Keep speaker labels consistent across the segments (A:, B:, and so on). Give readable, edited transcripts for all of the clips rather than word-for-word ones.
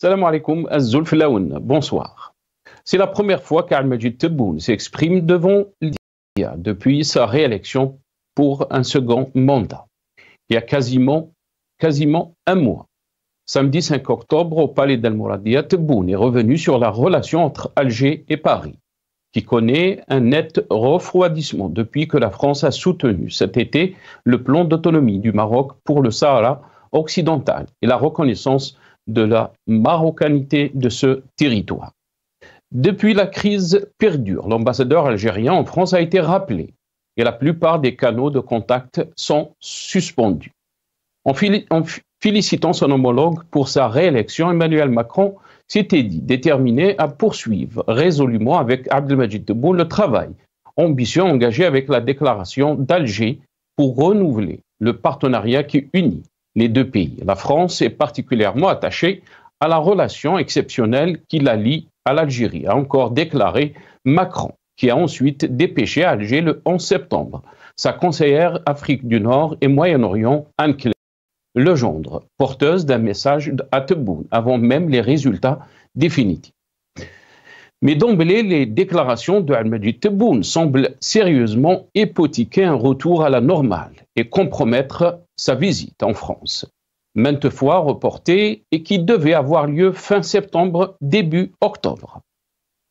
A: Salam alaikum, Azul Filaoun, bonsoir. C'est la première fois qu'Al-Majid Tebboune s'exprime devant l'IA depuis sa réélection pour un second mandat, il y a quasiment un mois. Samedi 5 octobre, au palais d'Al-Mouradia, Tebboune est revenu sur la relation entre Alger et Paris, qui connaît un net refroidissement depuis que la France a soutenu cet été le plan d'autonomie du Maroc pour le Sahara occidental et la reconnaissance de la marocanité de ce territoire. Depuis, la crise perdure. L'ambassadeur algérien en France a été rappelé et la plupart des canaux de contact sont suspendus. En félicitant son homologue pour sa réélection, Emmanuel Macron s'était dit déterminé à poursuivre résolument avec Abdelmajid Tebboune le travail ambitieux engagé avec la déclaration d'Alger pour renouveler le partenariat qui unit les deux pays. La France est particulièrement attachée à la relation exceptionnelle qui la lie à l'Algérie, a encore déclaré Macron, qui a ensuite dépêché à Alger le 11 septembre sa conseillère Afrique du Nord et Moyen-Orient, Anne-Claire Legendre, porteuse d'un message à Tebboune, avant même les résultats définitifs. Mais d'emblée, les déclarations de Al-Majid Tebboune semblent sérieusement hypothéquer un retour à la normale et compromettre sa visite en France, maintes fois reportée et qui devait avoir lieu fin septembre, début octobre.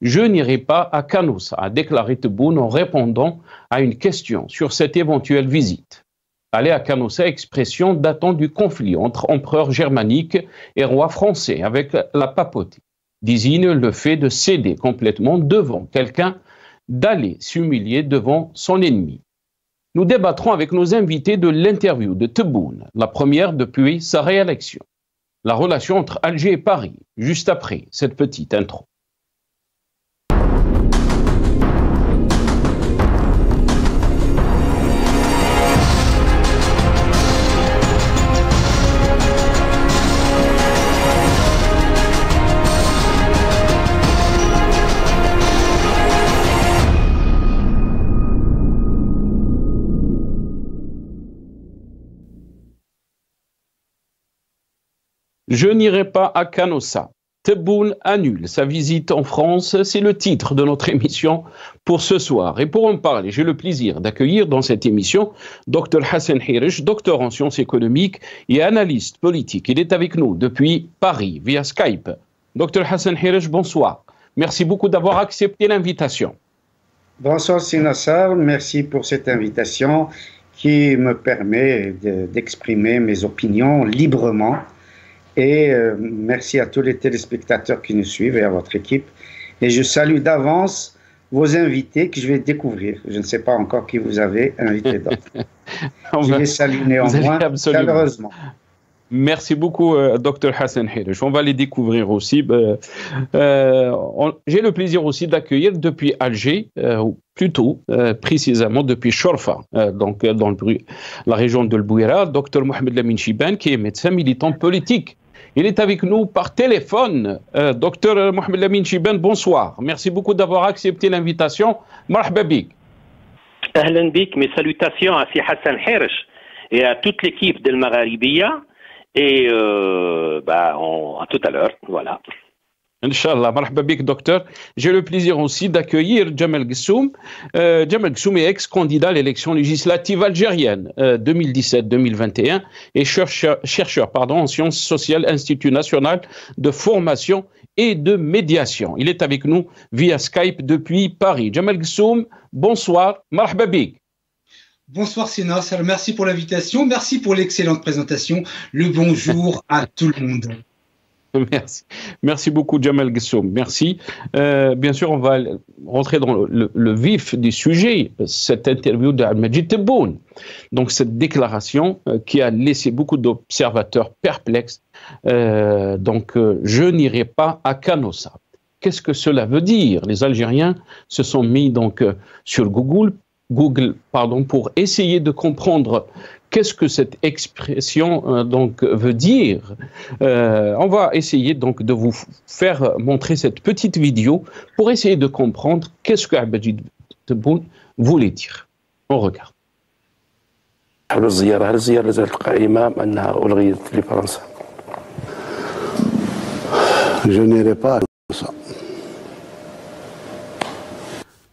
A: Je n'irai pas à Canossa, a déclaré Tebboune en répondant à une question sur cette éventuelle visite. Aller à Canossa, expression datant du conflit entre empereurs germaniques et rois français avec la papauté, désigne le fait de céder complètement devant quelqu'un, d'aller s'humilier devant son ennemi. Nous débattrons avec nos invités de l'interview de Tebboune, la première depuis sa réélection. La relation entre Alger et Paris, juste après cette petite intro. Je n'irai pas à Canossa. Tebboune annule sa visite en France. C'est le titre de notre émission pour ce soir. Et pour en parler, j'ai le plaisir d'accueillir dans cette émission Dr Hassan Hirish, docteur en sciences économiques et analyste politique. Il est avec nous depuis Paris via Skype. Dr Hassan Hirish, bonsoir. Merci beaucoup d'avoir accepté l'invitation.
B: Bonsoir Sinassar, merci pour cette invitation qui me permet d'exprimer mes opinions librement. Et merci à tous les téléspectateurs qui nous suivent et à votre équipe. Et je salue d'avance vos invités que je vais découvrir. Je ne sais pas encore qui vous avez invité d'autres. Je les salue néanmoins chaleureusement.
A: Merci beaucoup, Dr Hassan Hirish. On va les découvrir aussi. J'ai le plaisir aussi d'accueillir depuis Alger, ou plutôt précisément depuis Chorfa, donc dans la région de l'Bouira, Dr Mohamed Lamine Chibane, qui est médecin militant politique. Il est avec nous par téléphone. Dr Mohamed Lamine Chibane, bonsoir. Merci beaucoup d'avoir accepté l'invitation. Marhaba bik.
C: Ahlan bik, mes salutations à Si Hassan Hirish et à toute l'équipe de Magharibiya. Et à tout à l'heure, voilà.
A: Inch'Allah, marhaba bik, docteur. J'ai le plaisir aussi d'accueillir Djamel Ghessoum. Djamel Ghessoum est ex-candidat à l'élection législative algérienne 2017-2021 et chercheur en sciences sociales, Institut national de formation et de médiation. Il est avec nous via Skype depuis Paris. Djamel Ghessoum, bonsoir, marhaba bik.
D: Bonsoir Sénat, merci pour l'invitation, merci pour l'excellente présentation. Le bonjour à tout le monde.
A: Merci beaucoup Djamel Ghessoum, merci. Bien sûr, on va rentrer dans le vif du sujet, cette interview d'Al-Majid Tebboune. Donc cette déclaration qui a laissé beaucoup d'observateurs perplexes. Je n'irai pas à Canossa. Qu'est-ce que cela veut dire? Les Algériens se sont mis donc sur Google, pour essayer de comprendre qu'est-ce que cette expression veut dire. On va essayer donc de vous faire montrer cette petite vidéo pour essayer de comprendre qu'est-ce que Al-Majid Tebboune voulait dire. On regarde.
E: حول الزيارة، هل الزيارة لازالت قائمة أم أنها ألغيت لفرنسا؟ Je n'irai pas à ça.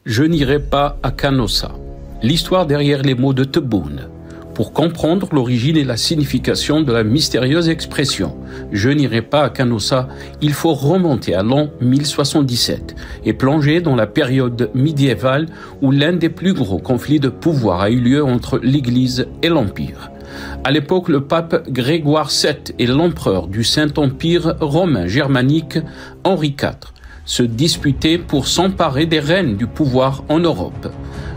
A: Je n'irai pas à Canossa. L'histoire derrière les mots de Tebboune. Pour comprendre l'origine et la signification de la mystérieuse expression « Je n'irai pas à Canossa », il faut remonter à l'an 1077 et plonger dans la période médiévale où l'un des plus gros conflits de pouvoir a eu lieu entre l'Église et l'Empire. À l'époque, le pape Grégoire VII et l'empereur du Saint-Empire romain germanique Henri IV se disputaient pour s'emparer des rênes du pouvoir en Europe.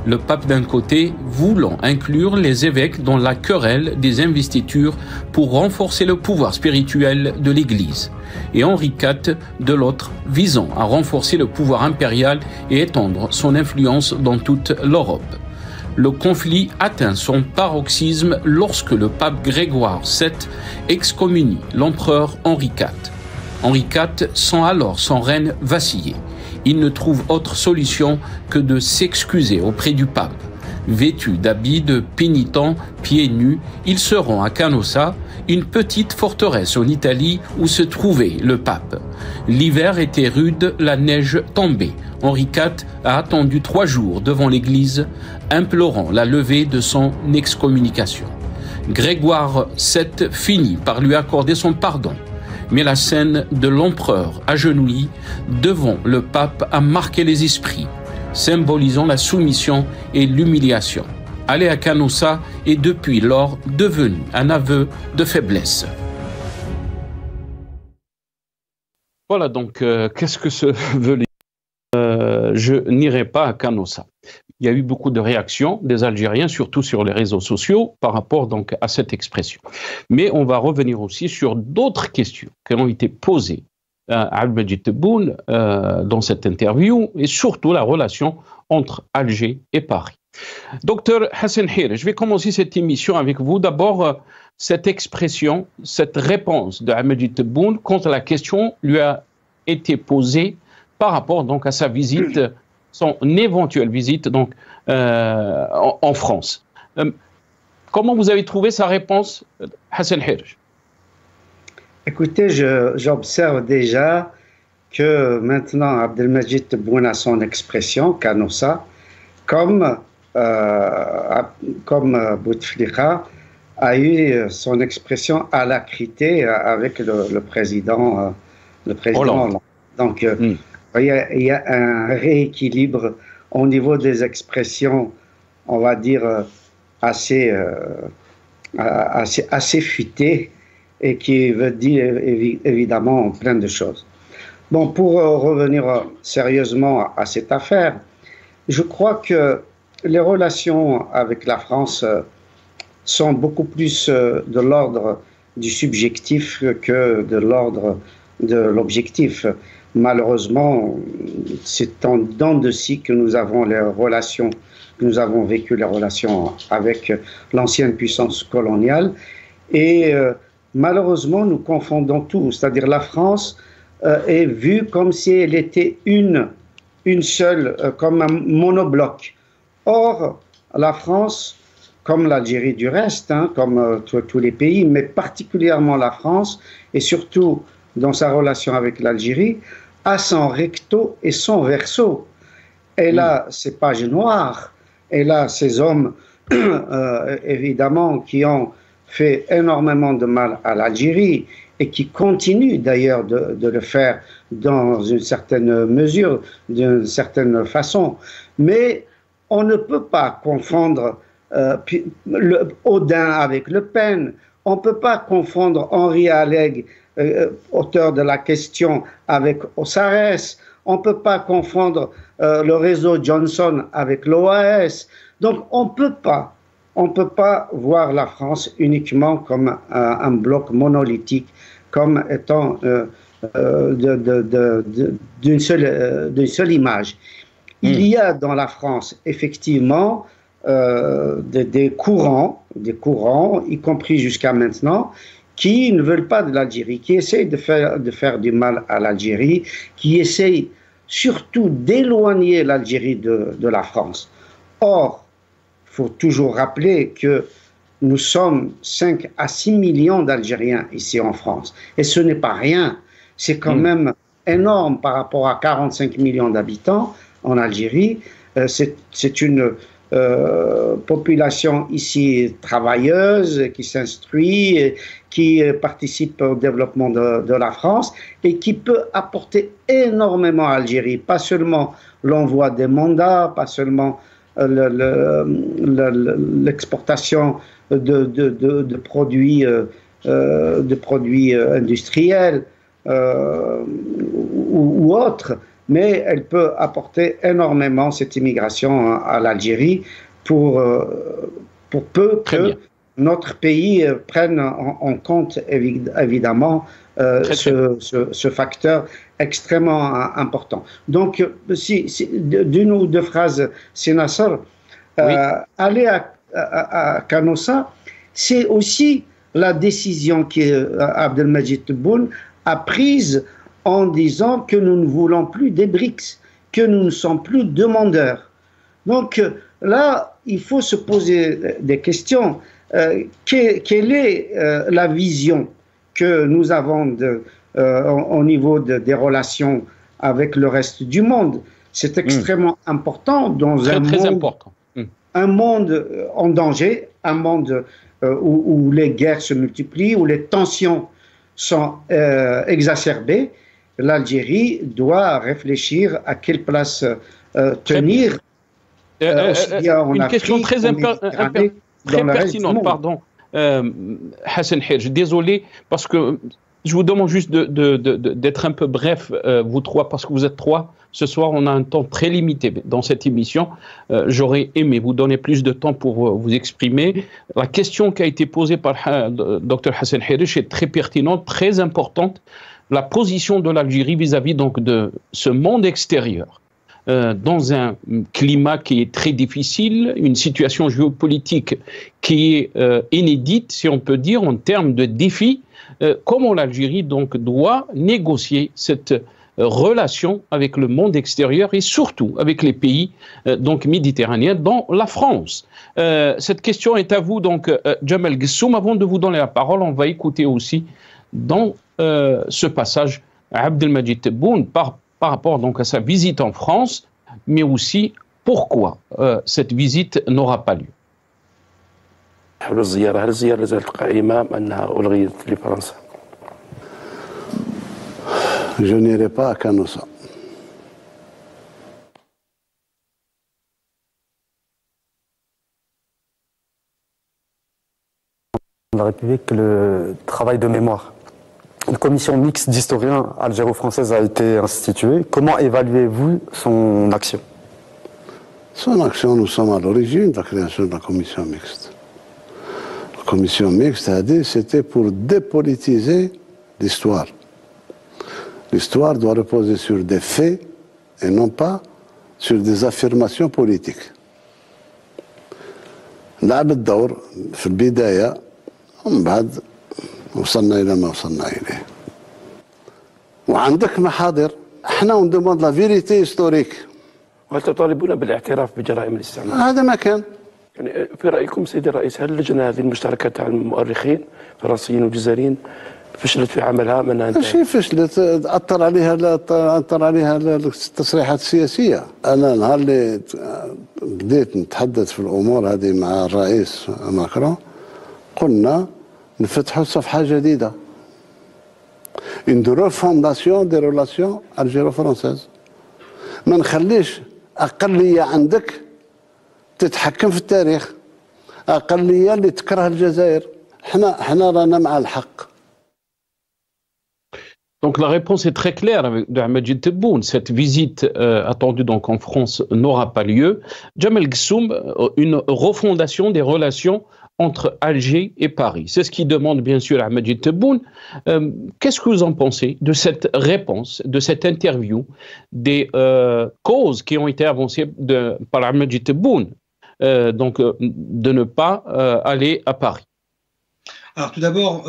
A: Le pape d'un côté voulant inclure les évêques dans la querelle des investitures pour renforcer le pouvoir spirituel de l'Église, et Henri IV de l'autre visant à renforcer le pouvoir impérial et étendre son influence dans toute l'Europe. Le conflit atteint son paroxysme lorsque le pape Grégoire VII excommunie l'empereur Henri IV. Henri IV sent alors son règne vaciller. Il ne trouve autre solution que de s'excuser auprès du pape. Vêtus d'habits de pénitents, pieds nus, ils se rend à Canossa, une petite forteresse en Italie où se trouvait le pape. L'hiver était rude, la neige tombait. Henri IV a attendu 3 jours devant l'église, implorant la levée de son excommunication. Grégoire VII finit par lui accorder son pardon. Mais la scène de l'empereur agenouillé devant le pape a marqué les esprits, symbolisant la soumission et l'humiliation. Aller à Canossa est depuis lors devenu un aveu de faiblesse. Voilà donc, qu'est-ce que ça veut dire je n'irai pas à Canossa. Il y a eu beaucoup de réactions des Algériens, surtout sur les réseaux sociaux, par rapport donc à cette expression. Mais on va revenir aussi sur d'autres questions qui ont été posées à Abdelmajid Tebboune dans cette interview, et surtout la relation entre Alger et Paris. Docteur Hassan Hir, je vais commencer cette émission avec vous. D'abord, cette expression, cette réponse de Abdelmajid Tebboune quand la question lui a été posée par rapport donc à sa visite, son éventuelle visite donc en France. Comment vous avez trouvé sa réponse, Hassan Hir?
B: Écoutez, j'observe déjà que maintenant Abdelmajid Tebboune a son expression Canossa, comme Bouteflika a eu son expression alacrité avec le président Hollande. Donc, il y a un rééquilibre au niveau des expressions, on va dire, assez fuitées et qui veut dire évidemment plein de choses. Bon, pour revenir sérieusement à cette affaire, je crois que les relations avec la France sont beaucoup plus de l'ordre du subjectif que de l'ordre de l'objectif. Malheureusement, c'est en dents de scie que nous avons vécu les relations avec l'ancienne puissance coloniale. Et malheureusement, nous confondons tout. C'est-à-dire la France est vue comme si elle était une seule, comme un monobloc. Or, la France, comme l'Algérie du reste, comme tous les pays, mais particulièrement la France, et surtout dans sa relation avec l'Algérie, a son recto et son verso. Elle a ses pages noires, elle a ces hommes, évidemment, qui ont fait énormément de mal à l'Algérie et qui continuent d'ailleurs de le faire dans une certaine mesure, d'une certaine façon. Mais on ne peut pas confondre Audin avec Le Pen, on ne peut pas confondre Henri Alleg, auteur de la question, avec Ossares. On ne peut pas confondre le réseau Johnson avec l'OAS. Donc on ne peut pas voir la France uniquement comme un bloc monolithique, comme étant d'une seule image. Il y a dans la France effectivement des courants, y compris jusqu'à maintenant, qui ne veulent pas de l'Algérie, qui essayent de faire du mal à l'Algérie, qui essayent surtout d'éloigner l'Algérie de la France. Or, il faut toujours rappeler que nous sommes 5 à 6 millions d'Algériens ici en France. Et ce n'est pas rien. C'est quand même énorme par rapport à 45 millions d'habitants en Algérie. C'est une population ici travailleuse, qui s'instruit, qui participe au développement de la France et qui peut apporter énormément à l'Algérie, pas seulement l'envoi des mandats, pas seulement l'exportation de produits industriels ou autres, mais elle peut apporter énormément, cette immigration à l'Algérie, pour peu que notre pays prenne en compte évidemment ce facteur extrêmement important. Donc, d'une ou deux phrases, Sinassar, aller à Canossa, c'est aussi la décision qu'Abdelmajid Tebboune a prise en disant que nous ne voulons plus des BRICS, que nous ne sommes plus demandeurs. Donc là, il faut se poser des questions. Quelle est la vision que nous avons au niveau des relations avec le reste du monde? C'est extrêmement important dans un monde en danger, un monde où les guerres se multiplient, où les tensions sont exacerbées. L'Algérie doit réfléchir à quelle place tenir.
A: Une question très pertinente, pardon. Hassan Hirj, désolé, parce que je vous demande juste d'être un peu bref, vous trois, parce que vous êtes trois. Ce soir, on a un temps très limité dans cette émission. J'aurais aimé vous donner plus de temps pour vous exprimer. La question qui a été posée par Dr Hassan Hirj est très pertinente, très importante. La position de l'Algérie vis-à-vis donc de ce monde extérieur, dans un climat qui est très difficile, une situation géopolitique qui est inédite, si on peut dire, en termes de défis. Comment l'Algérie donc doit négocier cette relation avec le monde extérieur et surtout avec les pays donc méditerranéens, dont la France. Cette question est à vous, donc Djamel Ghessoum. Avant de vous donner la parole, on va écouter aussi dans ce passage Abdelmajid Tebboune par rapport donc à sa visite en France, mais aussi pourquoi cette visite n'aura pas lieu.
F: Je n'irai pas à Canossa.
G: La République, le travail de mémoire. Une commission mixte d'historiens algéro-française a été instituée. Comment évaluez-vous son action?
F: Son action, nous sommes à l'origine de la création de la commission mixte. La commission mixte a dit que c'était pour dépolitiser l'histoire. L'histoire doit reposer sur des faits et non pas sur des affirmations politiques. لعب الدور في البداية ومن بعد وصلنا إلى ما وصلنا إليه. وعندك محاضر احنا ندوموند لا فيريتي هيستوريك.
E: وهل تطالبون بالاعتراف بجرائم الاستعمار؟
F: هذا ما كان.
E: يعني في رأيكم سيدي الرئيس، هل اللجنة هذه المشتركة تاع المؤرخين فرنسيين وجزائريين فشلت في عملها من أنت؟
F: ماشي فشلت، أثر عليها التصريحات السياسية. أنا نهار اللي بديت نتحدث في الأمور هذه مع الرئيس ماكرون قلنا نفتحوا صفحة جديدة. Une refondation des relations algéro-françaises. ما نخليش أقلية عندك تتحكم في التاريخ. أقلية اللي تكره الجزائر. احنا رانا مع الحق.
A: Donc la réponse est très claire de Abdelmajid Tebboune. Cette visite attendue donc en France n'aura pas lieu. Djamel Ghessoum, une refondation des relations entre Alger et Paris. C'est ce qu'il demande bien sûr à Abdelmajid Tebboune. Qu'est-ce que vous en pensez de cette réponse, de cette interview, des causes qui ont été avancées par Abdelmajid Tebboune, donc de ne pas aller à Paris?
D: Alors tout d'abord,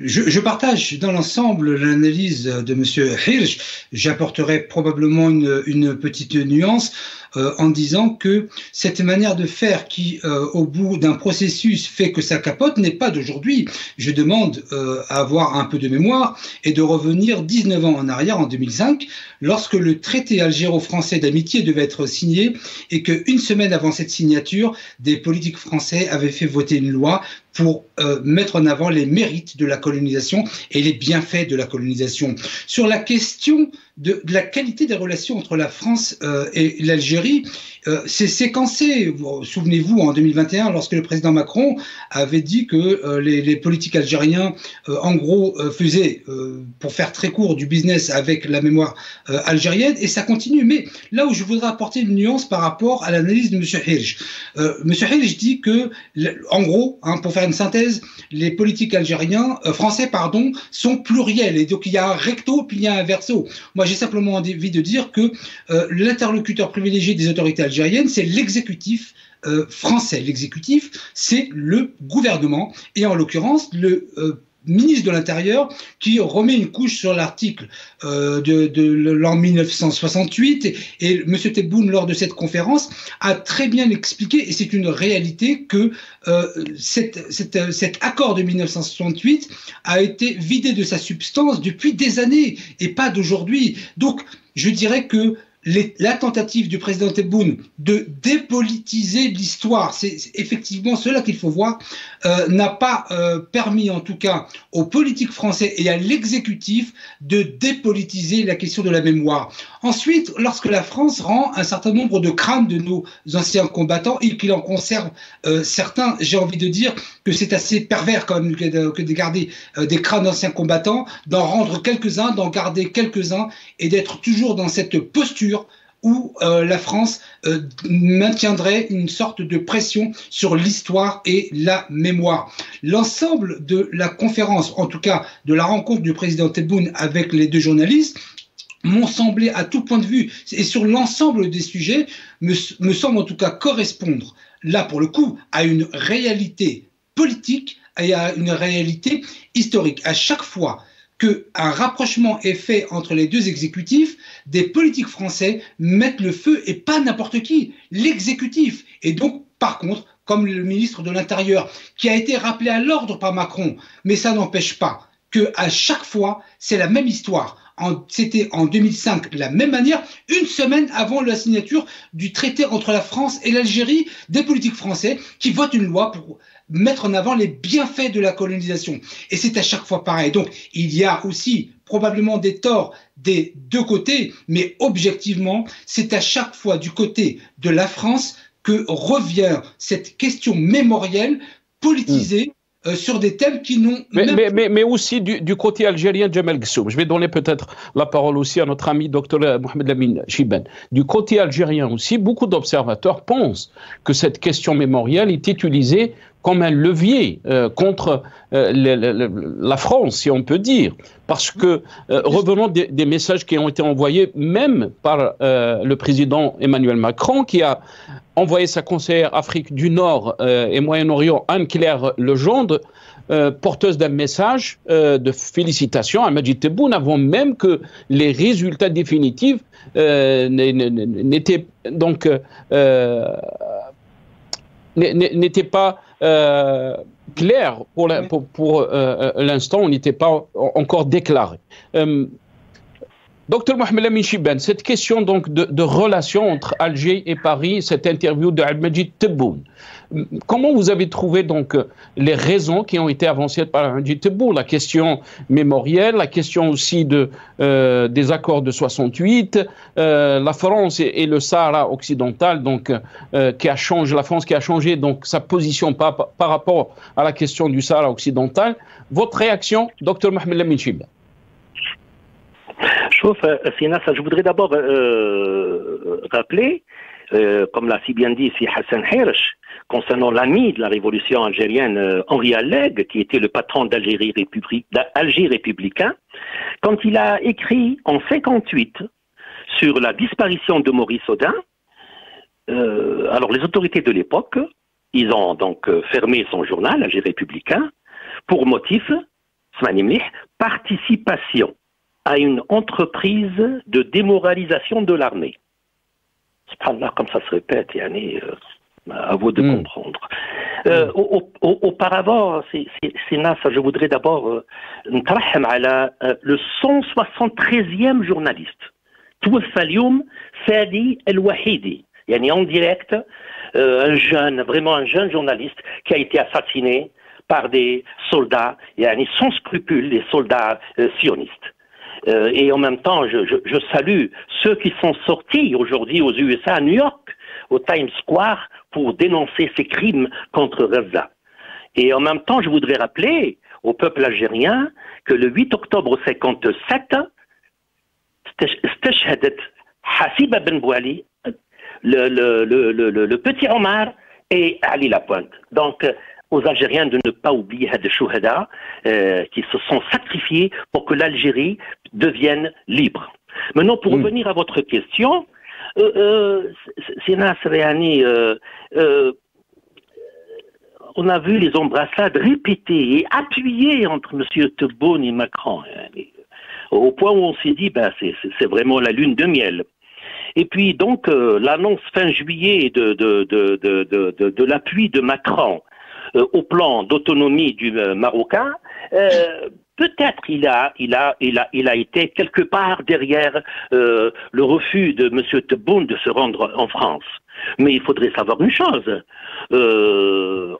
D: je partage dans l'ensemble l'analyse de M. Hirsch. J'apporterai probablement une petite nuance en disant que cette manière de faire qui, au bout d'un processus, fait que ça capote n'est pas d'aujourd'hui. Je demande à avoir un peu de mémoire et de revenir 19 ans en arrière, en 2005, lorsque le traité algéro-français d'amitié devait être signé et qu'une semaine avant cette signature, des politiques français avaient fait voter une loi pour mettre en avant les mérites de la colonisation et les bienfaits de la colonisation. Sur la question de la qualité des relations entre la France et l'Algérie, c'est séquencé. Souvenez-vous, en 2021, lorsque le président Macron avait dit que les politiques algériens, en gros, faisaient, pour faire très court, du business avec la mémoire algérienne, et ça continue. Mais là où je voudrais apporter une nuance par rapport à l'analyse de M. Hirsch. M. Hirsch dit que, en gros, pour faire une synthèse, les politiques français, sont pluriels, et donc il y a un recto puis il y a un verso. Moi, j'ai simplement envie de dire que l'interlocuteur privilégié des autorités algériennes, c'est l'exécutif français. L'exécutif, c'est le gouvernement, et en l'occurrence, le ministre de l'Intérieur qui remet une couche sur l'article de l'an 1968, et M. Tebboune, lors de cette conférence, a très bien expliqué, et c'est une réalité, que cet accord de 1968 a été vidé de sa substance depuis des années et pas d'aujourd'hui. Donc je dirais que la tentative du président Tebboune de dépolitiser l'histoire, c'est effectivement cela qu'il faut voir, n'a pas permis en tout cas aux politiques français et à l'exécutif de dépolitiser la question de la mémoire. Ensuite, lorsque la France rend un certain nombre de crânes de nos anciens combattants et qu'il en conserve certains, j'ai envie de dire que c'est assez pervers quand même que de garder des crânes d'anciens combattants, d'en rendre quelques-uns, d'en garder quelques-uns et d'être toujours dans cette posture où la France maintiendrait une sorte de pression sur l'histoire et la mémoire. L'ensemble de la conférence, en tout cas de la rencontre du président Tebboune avec les deux journalistes, m'ont semblé à tout point de vue et sur l'ensemble des sujets, me semble en tout cas correspondre, là pour le coup, à une réalité politique et à une réalité historique. À chaque fois qu'un rapprochement est fait entre les deux exécutifs, des politiques français mettent le feu, et pas n'importe qui, l'exécutif. Et donc, par contre, comme le ministre de l'Intérieur, qui a été rappelé à l'ordre par Macron, mais ça n'empêche pas qu'à chaque fois, c'est la même histoire. C'était en 2005, de la même manière, une semaine avant la signature du traité entre la France et l'Algérie, des politiques français qui votent une loi pour mettre en avant les bienfaits de la colonisation. Et c'est à chaque fois pareil. Donc, il y a aussi probablement des torts des deux côtés, mais objectivement, c'est à chaque fois du côté de la France que revient cette question mémorielle politisée sur des thèmes qui n'ont...
A: Mais aussi du côté algérien, Djemal Ghessoum. Je vais donner peut-être la parole aussi à notre ami Dr Mohamed Lamine Chibane. Du côté algérien aussi, beaucoup d'observateurs pensent que cette question mémorielle est utilisée comme un levier contre la France, si on peut dire. Parce que, revenons des messages qui ont été envoyés même par le président Emmanuel Macron, qui a envoyé sa conseillère Afrique du Nord et Moyen-Orient, Anne-Claire Legendre, porteuse d'un message de félicitations à Majid Tebboune, avant même que les résultats définitifs n'étaient donc n'était pas clair pour l'instant, on n'était pas encore déclaré. Docteur Mohamed Lamine Chibane, cette question donc de relation entre Alger et Paris, cette interview de Majid Tebboune, comment vous avez trouvé donc les raisons qui ont été avancées par Majid Tebboune, la question mémorielle, la question aussi des accords de 68, la France et le Sahara occidental, donc la France qui a changé donc sa position par rapport à la question du Sahara occidental. Votre réaction, Docteur Mohamed Lamine Chibane?
C: Je voudrais d'abord rappeler, comme l'a si bien dit ici Hassan Hirsch, concernant l'ami de la révolution algérienne, Henri Alleg, qui était le patron d'Alger républicain, quand il a écrit en 1958 sur la disparition de Maurice Audin, alors les autorités de l'époque, ils ont donc fermé son journal, Alger républicain, pour motif, participation à une entreprise de démoralisation de l'armée. Subhanallah, comme ça se répète, à vous de comprendre. Auparavant, c'est Nasser, je voudrais d'abord le 173e journaliste. توفى اليوم فادي الوحيدي يعني en direct vraiment un jeune journaliste qui a été assassiné par des soldats sans scrupules, des soldats sionistes. Et en même temps, je salue ceux qui sont sortis aujourd'hui aux USA, à New York, au Times Square, pour dénoncer ces crimes contre Gaza. Et en même temps, je voudrais rappeler au peuple algérien que le 8 octobre 1957, استشهدت حسيبة بن بوالي, le petit Omar et Ali Lapointe. Donc, aux Algériens de ne pas oublier des chouhada qui se sont sacrifiés pour que l'Algérie devienne libre. Maintenant, pour revenir à votre question, c'est Nasser, on a vu les embrassades répétées et appuyées entre M. Tebboune et Macron. Au point où on s'est dit, c'est vraiment la lune de miel. Et puis donc, l'annonce fin juillet de l'appui de Macron au plan d'autonomie du Marocain, peut-être il a été quelque part derrière le refus de M. Tebboune de se rendre en France. Mais il faudrait savoir une chose,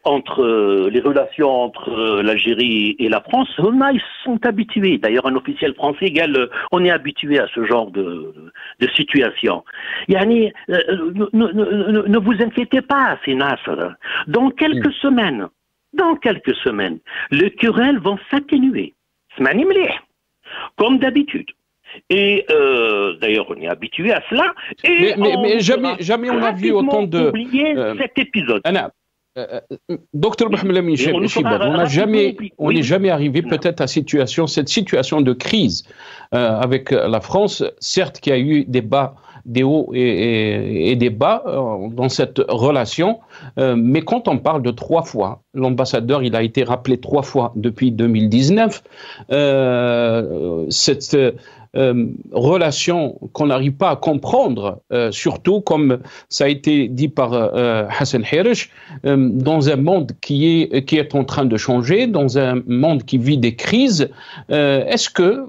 C: entre les relations entre l'Algérie et la France, ils sont habitués. D'ailleurs, un officiel français égal, on est habitué à ce genre de situation. Ne vous inquiétez pas, c'est Nasser. Dans quelques semaines, les querelles vont s'atténuer. Comme d'habitude. Et d'ailleurs, on est habitué à cela. Et
A: mais jamais on a vu autant de.
C: Oublier cet épisode.
A: Docteur Mohamed Lamine Chibane, on n'est jamais arrivé peut-être à cette situation de crise avec la France. Certes, qu'il y a eu des hauts et des bas dans cette relation, mais quand on parle de 3 fois, l'ambassadeur, il a été rappelé 3 fois depuis 2019, cette relation qu'on n'arrive pas à comprendre, surtout comme ça a été dit par Hassan Hirish, dans un monde qui est en train de changer, dans un monde qui vit des crises. Est-ce que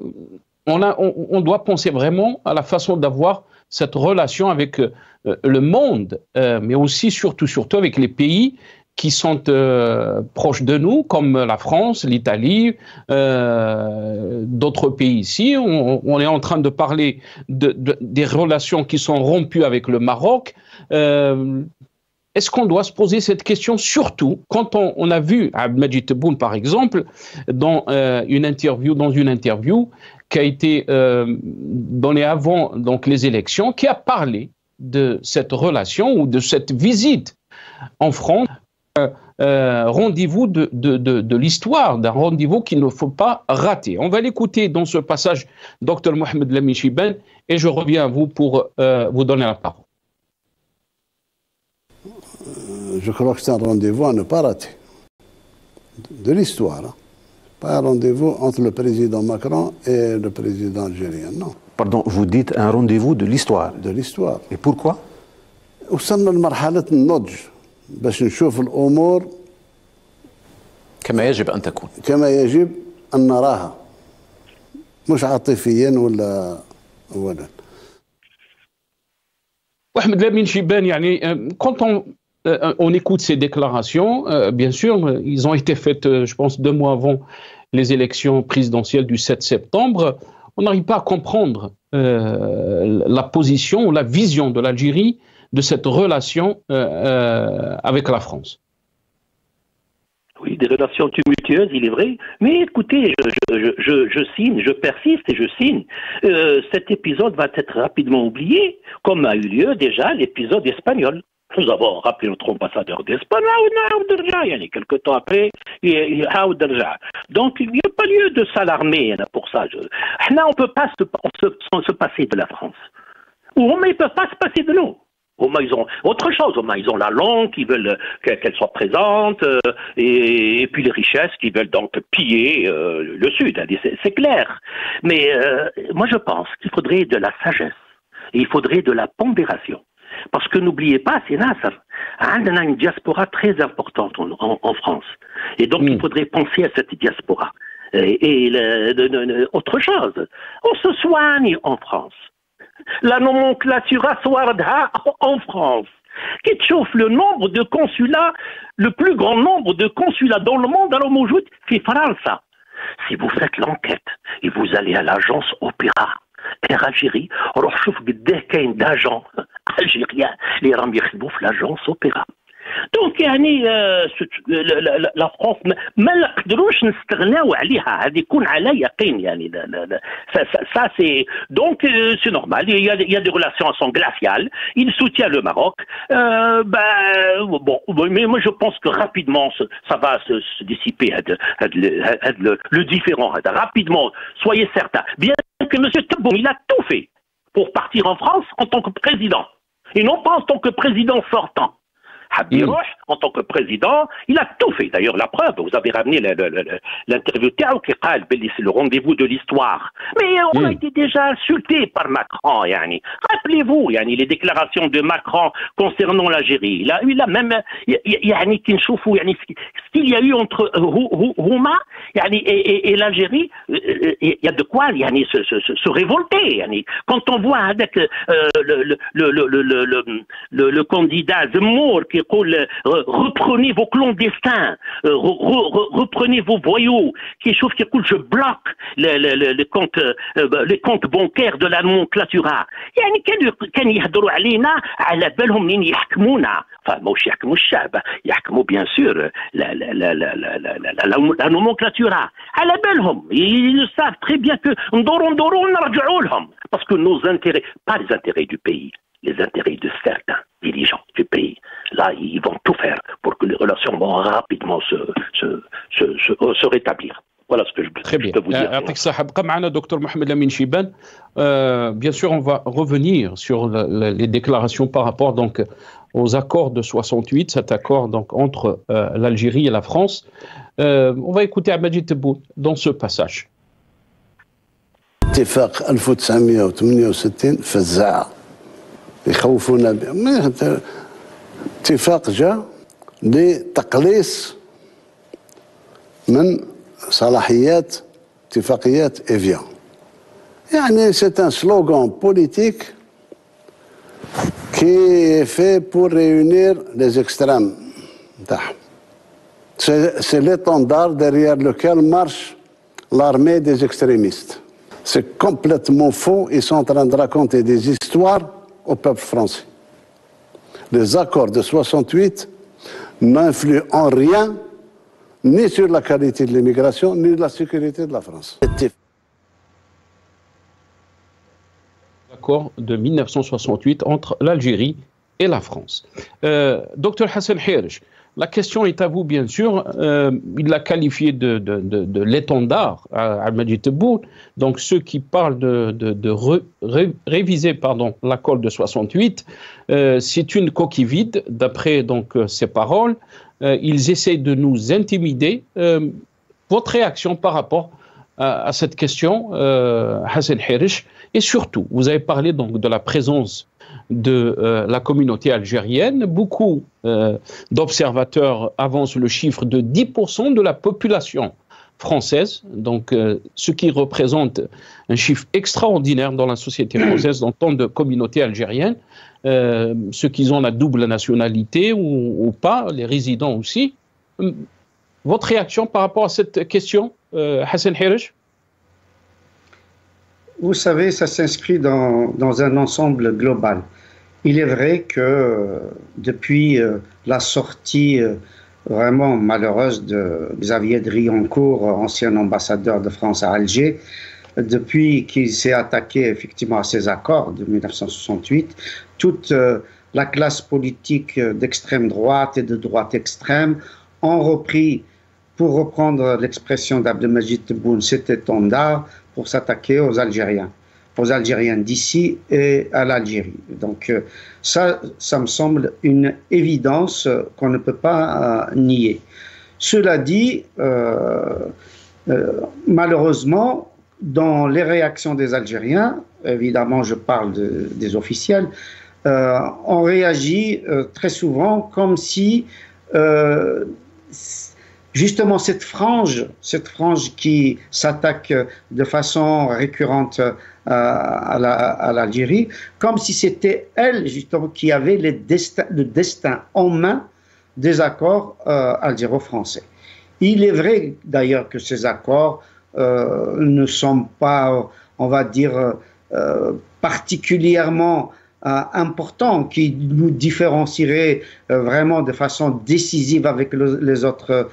A: on doit penser vraiment à la façon d'avoir cette relation avec le monde, mais aussi surtout avec les pays qui sont proches de nous, comme la France, l'Italie, d'autres pays ici. On est en train de parler des relations qui sont rompues avec le Maroc. Est-ce qu'on doit se poser cette question, surtout quand on a vu Abdelmadjid Tebboune, par exemple, dans une interview qui a été donnée avant donc, les élections, qui a parlé de cette relation ou de cette visite en France, rendez-vous de l'histoire, d'un rendez-vous qu'il ne faut pas rater. On va l'écouter dans ce passage, Dr Mohamed Lamine Chibane, et je reviens à vous pour vous donner la parole.
F: Je crois que c'est un rendez-vous à ne pas rater. De l'histoire. Hein. Pas un rendez-vous entre le président Macron et le président algérien, non.
H: Pardon, vous dites un rendez-vous de l'histoire.
F: De l'histoire.
H: Et pourquoi?
F: وصلنا لمرحلة النضج باش نشوف الأمور
H: كما يجب أن تكون.
F: كما يجب أن نراها. مش عاطفيا ولا.
A: Mohamed Lamine Chibane, quand on écoute ces déclarations, bien sûr, ils ont été faites, je pense, 2 mois avant les élections présidentielles du 7 septembre. On n'arrive pas à comprendre la position ou la vision de l'Algérie de cette relation avec la France.
C: Oui, des relations tumultueuses, il est vrai. Mais écoutez, je signe, je persiste et je signe. Cet épisode va être rapidement oublié, comme a eu lieu déjà l'épisode espagnol. Nous avons rappelé notre ambassadeur d'Espagne, il y a quelques temps après, donc il n'y a pas lieu de s'alarmer pour ça. Là, on ne peut pas se passer de la France. Ou on ne peut pas se passer de nous. Ils ont autre chose. Ils ont la langue qui veulent qu'elle soit présente et puis les richesses qui veulent donc piller le Sud. C'est clair. Mais moi, je pense qu'il faudrait de la sagesse et il faudrait de la pondération. Parce que n'oubliez pas, c'est Nasser. On a une diaspora très importante en France. Et donc, il faudrait penser à cette diaspora. Autre chose, on se soigne en France. La nomenclature aswardha en France. Qui chauffe le nombre de consulats, le plus grand nombre de consulats dans le monde, alors موجود في فرنسا. Si vous faites l'enquête et vous allez à l'agence Opéra, Air Algérie, alors شوف قديه كاين d'agents algériens اللي راهم يخدموا في l'agence Opéra. دونك يعني لا فرونس ما نقدروش نستغناو عليها هذه يكون على يقين يعني ça c'est donc c'est normal il y a des relations sont glaciales il soutient le Maroc bon mais moi je pense que rapidement ça va se dissiper le différend rapidement soyez certains bien que M. Tebboune il a tout fait pour partir en France en tant que président et non pas en tant que président sortant. Habirouch, en tant que président, il a tout fait. D'ailleurs, la preuve, vous avez ramené l'interview qui parle, c'est le rendez-vous de l'histoire. Mais on a été déjà insulté par Macron. Yani. Rappelez-vous les déclarations de Macron concernant l'Algérie. Il a même, ce qu'il y a eu entre Houma et l'Algérie, il y a de quoi se révolter. Quand on voit avec le candidat Zemmour qui reprenez vos clandestins, reprenez vos voyous, qui chauffe qui coule, je bloque les comptes bancaires de la nomenclature. كان يهضروا علينا على بالهم منين يحكمونا فماش يحكموا الشعب يحكموا bien sûr la nomenclature على بالهم ils savent très bien que ندوروا نرجعوا لهم parce que nos intérêts pas les intérêts du pays les intérêts de certains dirigeants du pays. Là, ils vont tout faire pour que les relations vont rapidement se rétablir. Voilà ce que je peux vous dire.
A: Dr Mohamed Lamine Chibane. Bien sûr, on va revenir sur les déclarations par rapport donc, aux accords de 68, cet accord donc, entre l'Algérie et la France. On va écouter Ahmed Tebboune dans ce passage.
F: اتفاق 1968 فزاعة يخوفونا به اتفاق جاء لتقليص من صلاحيات اتفاقيات إيفيان يعني c'est un slogan politique qui est fait pour réunir les extrêmes c'est l'étendard derrière lequel marche l'armée des extrémistes. C'est complètement faux, ils sont en train de raconter des histoires au peuple français. Les accords de 68 n'influent en rien ni sur la qualité de l'immigration, ni la sécurité de la France.
A: L'accord de 1968 entre l'Algérie et la France. Dr Hassan Hairiche, la question est à vous, bien sûr. Il l'a qualifié de l'étendard à Ahmed Tebboune. Donc, ceux qui parlent de réviser l'accord de 68, c'est une coquille vide, d'après donc ses paroles. Ils essayent de nous intimider. Votre réaction par rapport à cette question, Hassan Hairiche, et surtout, vous avez parlé donc de la présence de la communauté algérienne. Beaucoup d'observateurs avancent le chiffre de 10% de la population française, donc ce qui représente un chiffre extraordinaire dans la société française dans tant de communautés algériennes, ceux qui ont la double nationalité ou pas, les résidents aussi. Votre réaction par rapport à cette question, Hassan Hairiche?
B: Vous savez, ça s'inscrit dans un ensemble global. Il est vrai que depuis la sortie vraiment malheureuse de Xavier Drioncourt, ancien ambassadeur de France à Alger, depuis qu'il s'est attaqué effectivement à ces accords de 1968, toute la classe politique d'extrême droite et de droite extrême ont repris, pour reprendre l'expression d'Abdelmajid Tebboune, cet étendard pour s'attaquer aux Algériens. aux Algériens d'ici et à l'Algérie. Donc ça me semble une évidence qu'on ne peut pas nier. Cela dit, malheureusement, dans les réactions des Algériens, évidemment je parle des officiels, on réagit très souvent comme si justement cette frange qui s'attaque de façon récurrente à l'Algérie, comme si c'était elle justement qui avait le destin en main des accords algéro-français. Il est vrai d'ailleurs que ces accords ne sont pas, on va dire, particulièrement importants, qui nous différencieraient vraiment de façon décisive avec les autres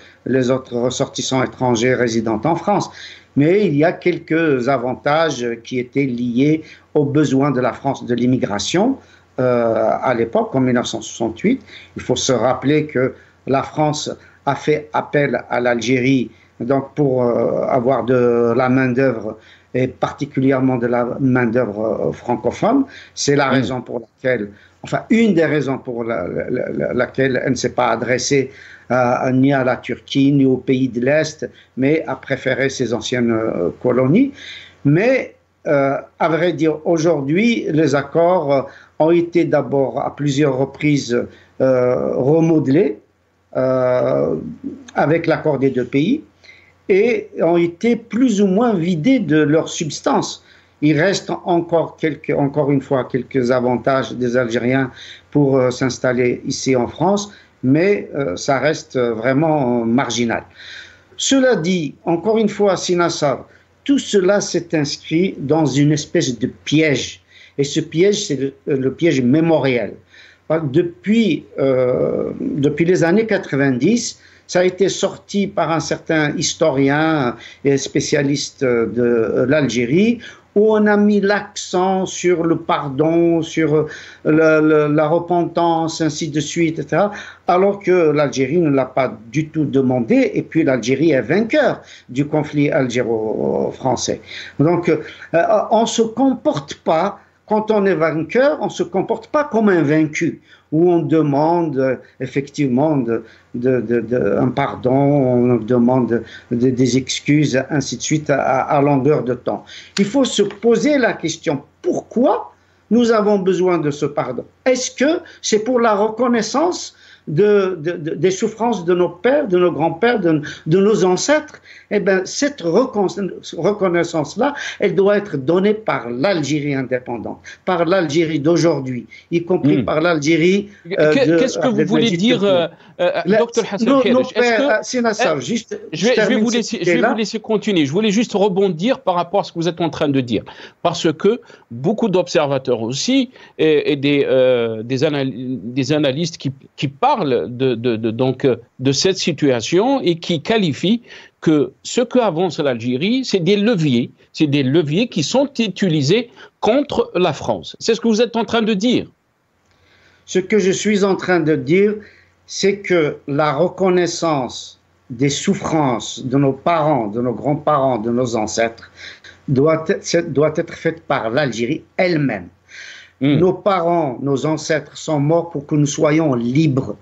B: ressortissants étrangers résidant en France. Mais il y a quelques avantages qui étaient liés aux besoins de la France de l'immigration à l'époque, en 1968. Il faut se rappeler que la France a fait appel à l'Algérie donc pour avoir de la main-d'œuvre et particulièrement de la main-d'œuvre francophone. C'est la raison pour laquelle, enfin, une des raisons pour laquelle elle ne s'est pas adressée ni à la Turquie, ni aux pays de l'Est, mais a préféré ses anciennes colonies. Mais, à vrai dire, aujourd'hui, les accords ont été d'abord à plusieurs reprises remodelés avec l'accord des deux pays, et ont été plus ou moins vidés de leur substance. Il reste encore une fois quelques avantages des Algériens pour s'installer ici en France, mais ça reste vraiment marginal. Cela dit, encore une fois, Sinassar, tout cela s'est inscrit dans une espèce de piège. Et ce piège, c'est le piège mémoriel. Depuis les années 90, ça a été sorti par un certain historien et spécialiste de l'Algérie, où on a mis l'accent sur le pardon, sur la repentance, ainsi de suite, etc., alors que l'Algérie ne l'a pas du tout demandé, et puis l'Algérie est vainqueur du conflit algéro-français. Donc, on ne se comporte pas, quand on est vainqueur, on ne se comporte pas comme un vaincu, où on demande effectivement un pardon, on demande des excuses, ainsi de suite, à longueur de temps. Il faut se poser la question, pourquoi nous avons besoin de ce pardon? Est-ce que c'est pour la reconnaissance des souffrances de nos pères, de nos grands-pères, de nos ancêtres? Eh bien, cette reconnaissance-là, elle doit être donnée par l'Algérie indépendante, par l'Algérie d'aujourd'hui, y compris par l'Algérie.
A: Qu'est-ce que vous voulez dire, Dr Hassan Khairiche? Je vais vous laisser continuer. Je voulais juste rebondir par rapport à ce que vous êtes en train de dire, parce que beaucoup d'observateurs aussi et des analystes qui parlent de cette situation et qui qualifient que ce qu'avance l'Algérie, c'est des leviers qui sont utilisés contre la France. C'est ce que vous êtes en train de dire.
B: Ce que je suis en train de dire, c'est que la reconnaissance des souffrances de nos parents, de nos grands-parents, de nos ancêtres, doit être faite par l'Algérie elle-même. Nos parents, nos ancêtres sont morts pour que nous soyons libres.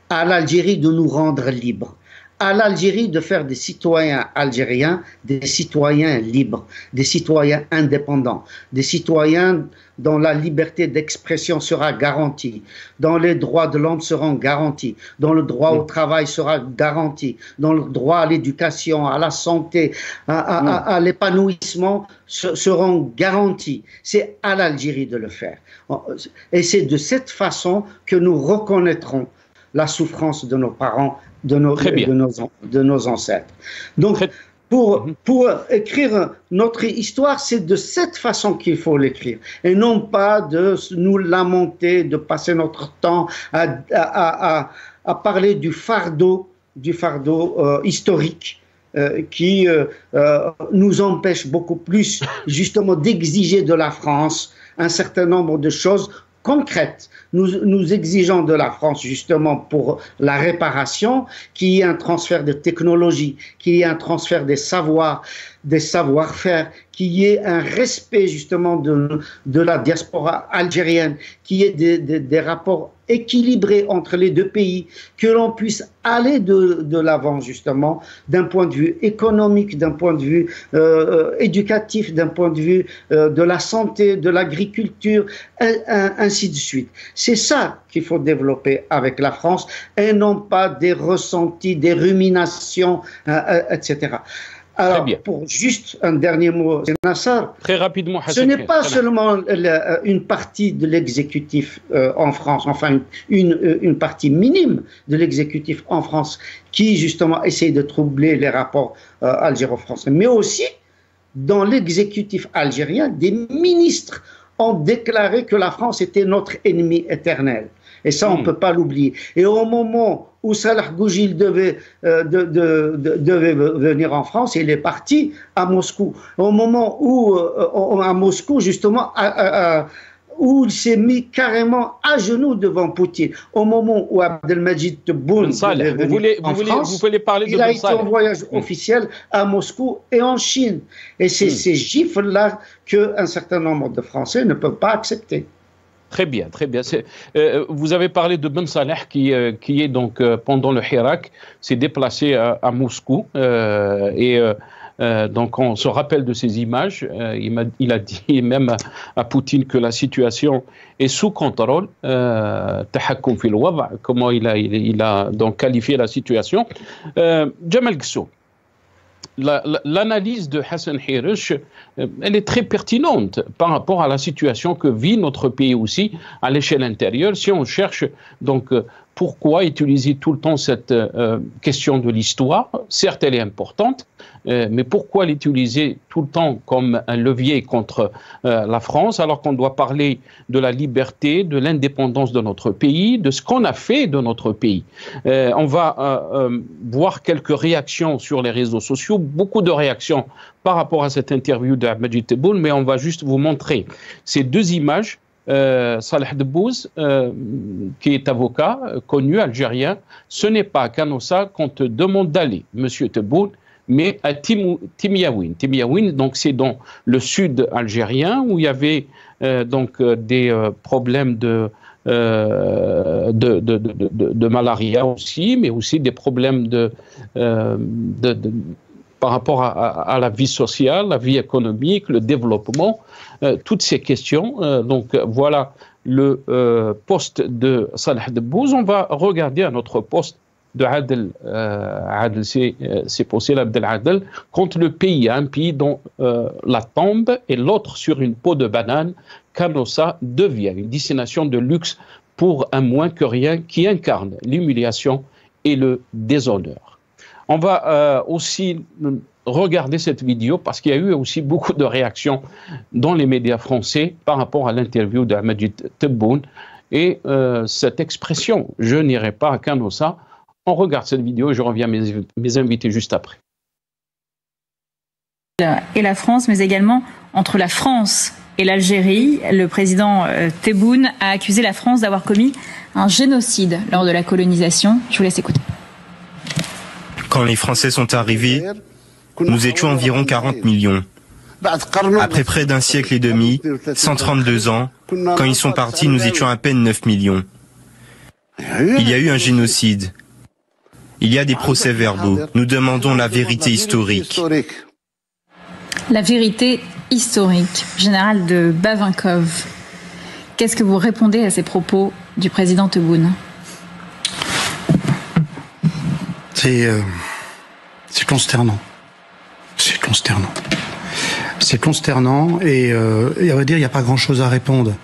B: À l'Algérie de nous rendre libres. À l'Algérie de faire des citoyens algériens des citoyens libres, des citoyens indépendants, des citoyens dont la liberté d'expression sera garantie, dont les droits de l'homme seront garantis, dont le droit au travail sera garanti, dont le droit à l'éducation, à la santé, à l'épanouissement seront garantis. C'est à l'Algérie de le faire. Et c'est de cette façon que nous reconnaîtrons la souffrance de nos parents, de nos ancêtres. Donc, pour écrire notre histoire, c'est de cette façon qu'il faut l'écrire, et non pas de nous lamenter, de passer notre temps à parler du fardeau historique qui nous empêche beaucoup plus justement d'exiger de la France un certain nombre de choses concrètes. Nous exigeons de la France justement pour la réparation qu'il y ait un transfert de technologie, qu'il y ait un transfert des savoirs, des savoir-faire, qu'il y ait un respect justement de la diaspora algérienne, qu'il y ait des rapports équilibrés entre les deux pays, que l'on puisse aller de l'avant justement d'un point de vue économique, d'un point de vue éducatif, d'un point de vue de la santé, de l'agriculture, ainsi de suite. C'est ça qu'il faut développer avec la France et non pas des ressentis, des ruminations, etc. Alors, pour juste un dernier mot, Nassar,
A: très rapidement,
B: ce n'est pas seulement une partie de l'exécutif en France, enfin une partie minime de l'exécutif en France qui justement essaye de troubler les rapports algéro-français, mais aussi dans l'exécutif algérien, des ministres ont déclaré que la France était notre ennemi éternel. Et ça, on ne peut pas l'oublier. Et au moment où Salah Goujil devait venir en France, il est parti à Moscou. Au moment où, à Moscou, justement, où il s'est mis carrément à genoux devant Poutine. Au moment où Abdelmajid Tebboune devait venir en France, il a été en voyage officiel à Moscou et en Chine. Et c'est ces gifles-là qu'un certain nombre de Français ne peuvent pas accepter.
A: Très bien, très bien. Vous avez parlé de Ben Saleh qui est donc pendant le Hirak s'est déplacé à Moscou donc on se rappelle de ces images. Il a dit même à Poutine que la situation est sous contrôle. Comment il a donc qualifié la situation. Djemal Guessou, l'analyse de Hassan Hairiche, elle est très pertinente par rapport à la situation que vit notre pays aussi à l'échelle intérieure. Si on cherche donc pourquoi utiliser tout le temps cette question de l'histoire, certes elle est importante, mais pourquoi l'utiliser tout le temps comme un levier contre la France alors qu'on doit parler de la liberté, de l'indépendance de notre pays, de ce qu'on a fait de notre pays. On va voir quelques réactions sur les réseaux sociaux, beaucoup de réactions par rapport à cette interview d'Abdelmajid Tebboune, mais on va juste vous montrer ces deux images. Salah Debboune, qui est avocat connu algérien, ce n'est pas à Canossa qu'on te demande d'aller, monsieur Tebboune, mais à Timiaouine. Timiaouine, donc c'est dans le sud algérien où il y avait donc des problèmes de malaria aussi, mais aussi des problèmes par rapport à la vie sociale, la vie économique, le développement, toutes ces questions. Donc voilà le poste de Salah Debboune. On va regarder à notre poste de Adel, c'est possible, Abdeladel, contre le pays, un pays dont la tombe et l'autre sur une peau de banane, Canossa devient une destination de luxe pour un moins que rien qui incarne l'humiliation et le déshonneur. On va aussi regarder cette vidéo parce qu'il y a eu aussi beaucoup de réactions dans les médias français par rapport à l'interview d'Abdelmajid Tebboune et cette expression « je n'irai pas à Canossa ». On regarde cette vidéo et je reviens à mes invités juste après.
I: Et la France, mais également entre la France et l'Algérie. Le président Tebboune a accusé la France d'avoir commis un génocide lors de la colonisation. Je vous laisse écouter.
J: Quand les Français sont arrivés, nous étions environ 40 millions. Après près d'un siècle et demi, 132 ans, quand ils sont partis, nous étions à peine 9 millions. Il y a eu un génocide. Il y a des procès-verbaux. Nous demandons la vérité historique.
I: La vérité historique. Général de Bavinkov, qu'est-ce que vous répondez à ces propos du président Tebboune?
K: C'est consternant. C'est consternant. C'est consternant et à vrai dire, il n'y a pas grand-chose à répondre.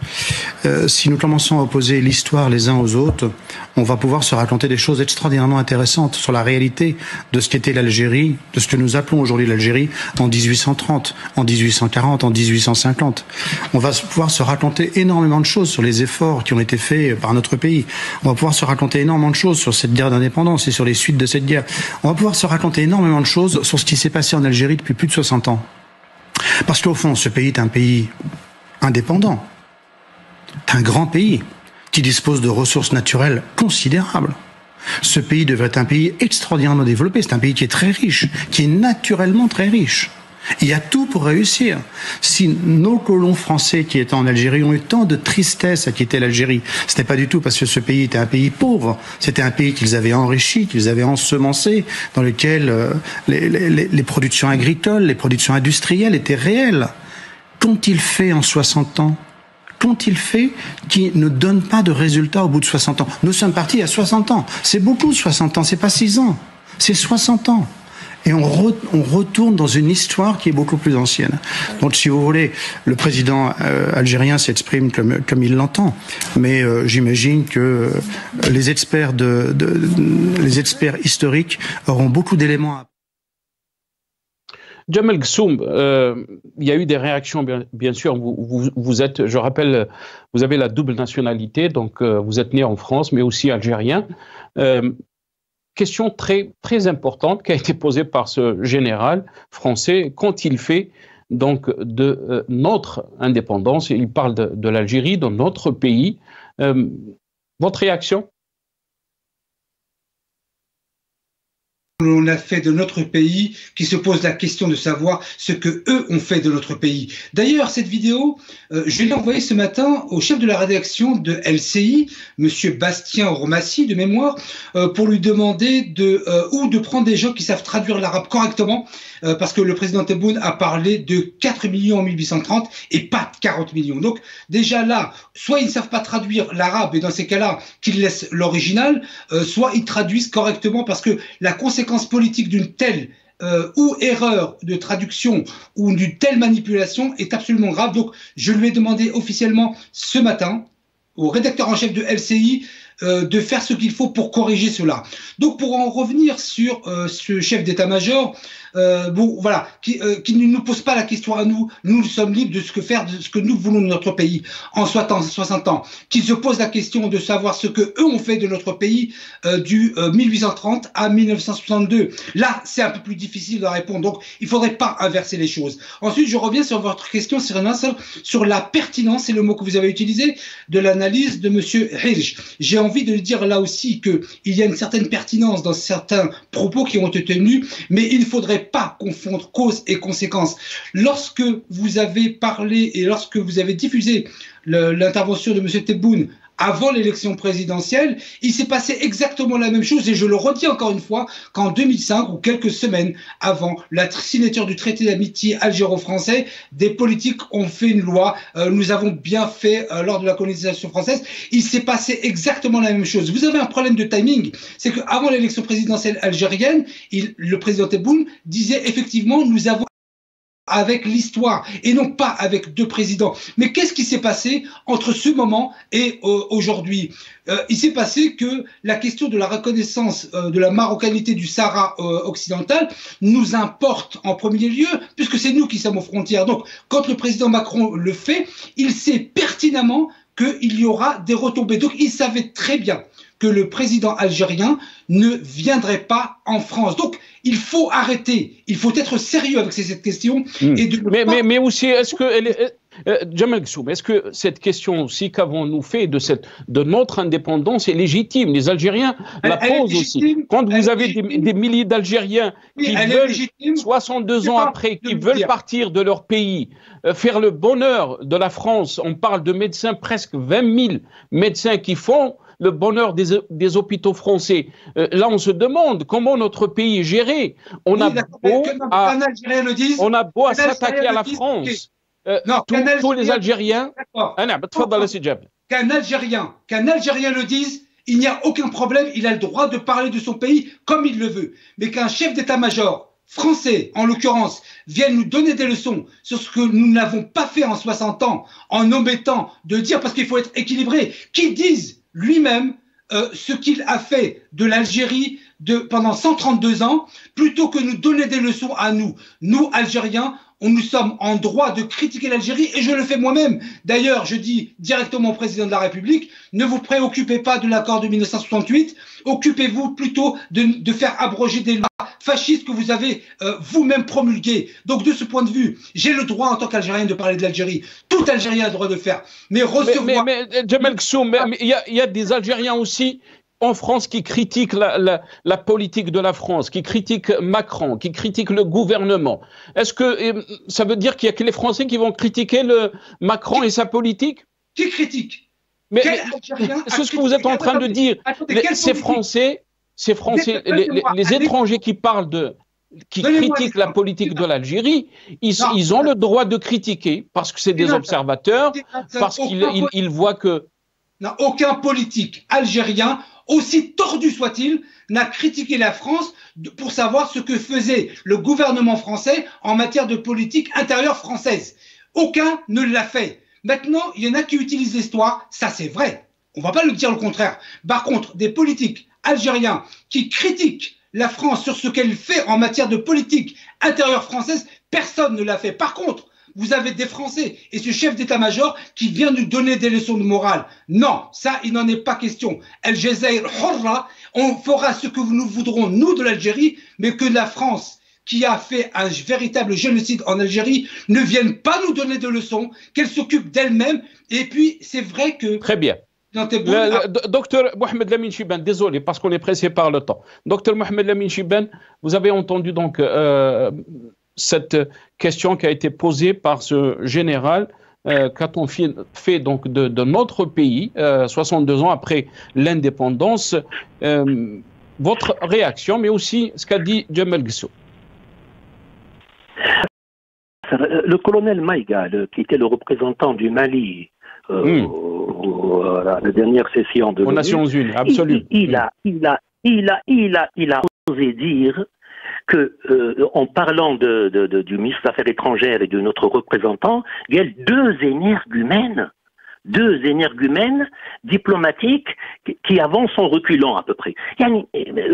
K: Si nous commençons à opposer l'histoire les uns aux autres, on va pouvoir se raconter des choses extraordinairement intéressantes sur la réalité de ce qu'était l'Algérie, de ce que nous appelons aujourd'hui l'Algérie en 1830, en 1840, en 1850. On va pouvoir se raconter énormément de choses sur les efforts qui ont été faits par notre pays. On va pouvoir se raconter énormément de choses sur cette guerre d'indépendance et sur les suites de cette guerre. On va pouvoir se raconter énormément de choses sur ce qui s'est passé en Algérie depuis plus de 60 ans. Parce qu'au fond, ce pays est un pays indépendant. C'est un grand pays qui dispose de ressources naturelles considérables. Ce pays devrait être un pays extraordinairement développé. C'est un pays qui est très riche, qui est naturellement très riche. Il y a tout pour réussir. Si nos colons français qui étaient en Algérie ont eu tant de tristesse à quitter l'Algérie, ce n'est pas du tout parce que ce pays était un pays pauvre. C'était un pays qu'ils avaient enrichi, qu'ils avaient ensemencé, dans lequel les productions agricoles, les productions industrielles étaient réelles. Qu'ont-ils fait en 60 ans ? Qu'ont-ils fait qui ne donne pas de résultats au bout de 60 ans ? Nous sommes partis à 60 ans. C'est beaucoup 60 ans, c'est pas 6 ans. C'est 60 ans. Et on retourne dans une histoire qui est beaucoup plus ancienne. Donc, si vous voulez, le président algérien s'exprime comme il l'entend. Mais j'imagine que les experts les experts historiques auront beaucoup d'éléments à...
A: Djamel Ghassoum, il y a eu des réactions, bien sûr. Vous êtes, je rappelle, vous avez la double nationalité, donc vous êtes né en France, mais aussi algérien. Question très, très importante qui a été posée par ce général français. Qu'ont-ils fait donc de notre indépendance? Il parle de l'Algérie, de notre pays. Votre réaction?
D: On a fait de notre pays, qui se pose la question de savoir ce que eux ont fait de notre pays. D'ailleurs, cette vidéo, je l'ai envoyée ce matin au chef de la rédaction de LCI, Monsieur Bastien Ormassi, de mémoire, pour lui demander de prendre des gens qui savent traduire l'arabe correctement, parce que le président Tebboune a parlé de 4 millions en 1830 et pas de 40 millions. Donc déjà là, soit ils ne savent pas traduire l'arabe, et dans ces cas-là, qu'ils laissent l'original, soit ils traduisent correctement, parce que la conséquence politique d'une telle ou erreur de traduction ou d'une telle manipulation est absolument grave. Donc je lui ai demandé officiellement ce matin au rédacteur en chef de LCI de faire ce qu'il faut pour corriger cela. Donc pour en revenir sur ce chef d'état-major, bon voilà, qui ne nous pose pas la question à nous, nous sommes libres de ce que nous voulons de notre pays en 60 ans, qui se pose la question de savoir ce que eux ont fait de notre pays du 1830 à 1962. Là, c'est un peu plus difficile de répondre, donc il faudrait pas inverser les choses. Ensuite, je reviens sur votre question, sur la pertinence, c'est le mot que vous avez utilisé, de l'analyse de Monsieur Hirsch. J'ai envie de dire là aussi qu'il y a une certaine pertinence dans certains propos qui ont été tenus, mais il ne faudrait pas confondre cause et conséquence. Lorsque vous avez parlé et lorsque vous avez diffusé l'intervention de M. Tebboune avant l'élection présidentielle, il s'est passé exactement la même chose, et je le redis encore une fois, qu'en 2005, ou quelques semaines avant la signature du traité d'amitié algéro-français, des politiques ont fait une loi. Nous avons bien fait lors de la colonisation française. Il s'est passé exactement la même chose. Vous avez un problème de timing, c'est qu'avant l'élection présidentielle algérienne, le président Tebboune disait effectivement, nous avons avec l'histoire et non pas avec deux présidents. Mais qu'est-ce qui s'est passé entre ce moment et aujourd'hui? Il s'est passé que la question de la reconnaissance de la marocanité du Sahara occidental nous importe en premier lieu, puisque c'est nous qui sommes aux frontières. Donc, quand le président Macron le fait, il sait pertinemment qu'il y aura des retombées. Donc, il savait très bien que le président algérien ne viendrait pas en France. Donc, il faut arrêter, il faut être sérieux avec cette question. Et
A: mais aussi, est-ce que, Djamel Ghassoum, est-ce que cette question aussi qu'avons-nous fait de notre indépendance est légitime? Les Algériens la posent aussi. Quand vous avez des milliers d'Algériens qui veulent, 62 ans après, qui veulent partir de leur pays, faire le bonheur de la France, on parle de médecins, presque 20 000 médecins qui font le bonheur des hôpitaux français. Là, on se demande comment notre pays est géré. On a beau à s'attaquer à la France. Tous les Algériens.
D: Qu'un Algérien le dise, il n'y a aucun problème. Il a le droit de parler de son pays comme il le veut. Mais qu'un chef d'état-major français, en l'occurrence, vienne nous donner des leçons sur ce que nous n'avons pas fait en 60 ans, en omettant de dire, parce qu'il faut être équilibré, qu'il dise lui-même ce qu'il a fait de l'Algérie pendant 132 ans, plutôt que nous donner des leçons à nous Algériens. Nous sommes en droit de critiquer l'Algérie, et je le fais moi-même. D'ailleurs, je dis directement au président de la République, ne vous préoccupez pas de l'accord de 1968, occupez-vous plutôt de faire abroger des lois fascistes que vous avez vous-même promulguées. Donc de ce point de vue, j'ai le droit en tant qu'Algérien de parler de l'Algérie. Tout Algérien a le droit de le faire. Mais recevoir...
A: Mais Djamel Ghassoum, il y a des Algériens aussi en France qui critiquent la politique de la France, qui critiquent Macron, qui critiquent le gouvernement. Est-ce que ça veut dire qu'il n'y a que les Français qui vont critiquer Macron et sa politique?
D: Qui critique?
A: Mais c'est ce que vous êtes en train de dire. Ces Français, les étrangers qui parlent qui critiquent la politique de l'Algérie, ils ont le droit de critiquer parce que c'est des observateurs, parce qu'ils voient que...
D: Aucun politique algérien, aussi tordu soit-il, n'a critiqué la France pour savoir ce que faisait le gouvernement français en matière de politique intérieure française. Aucun ne l'a fait. Maintenant, il y en a qui utilisent l'histoire, ça c'est vrai. On ne va pas le dire le contraire. Par contre, des politiques algériens qui critiquent la France sur ce qu'elle fait en matière de politique intérieure française, personne ne l'a fait. Par contre, vous avez des Français et ce chef d'état-major qui vient nous donner des leçons de morale. Non, ça, il n'en est pas question. El Jazair Hurra, on fera ce que nous voudrons, nous, de l'Algérie, mais que la France, qui a fait un véritable génocide en Algérie, ne vienne pas nous donner de leçons, qu'elle s'occupe d'elle-même. Et puis, c'est vrai que...
A: Très bien. Docteur Mohamed Lamine Chibane, désolé parce qu'on est pressé par le temps. Docteur Mohamed Lamine Chibane, vous avez entendu donc cette question qui a été posée par ce général. Qu'a-t-on fait donc de notre pays 62 ans après l'indépendance? Votre réaction, mais aussi ce qu'a dit Djemal Guissou.
C: Le colonel Maïga, qui était le représentant du Mali à la dernière session de
A: aux Nations Unies, absolument.
C: Il a osé dire que, en parlant du ministre des Affaires étrangères et de notre représentant, il y a deux énergumènes diplomatiques qui avancent en reculant à peu près.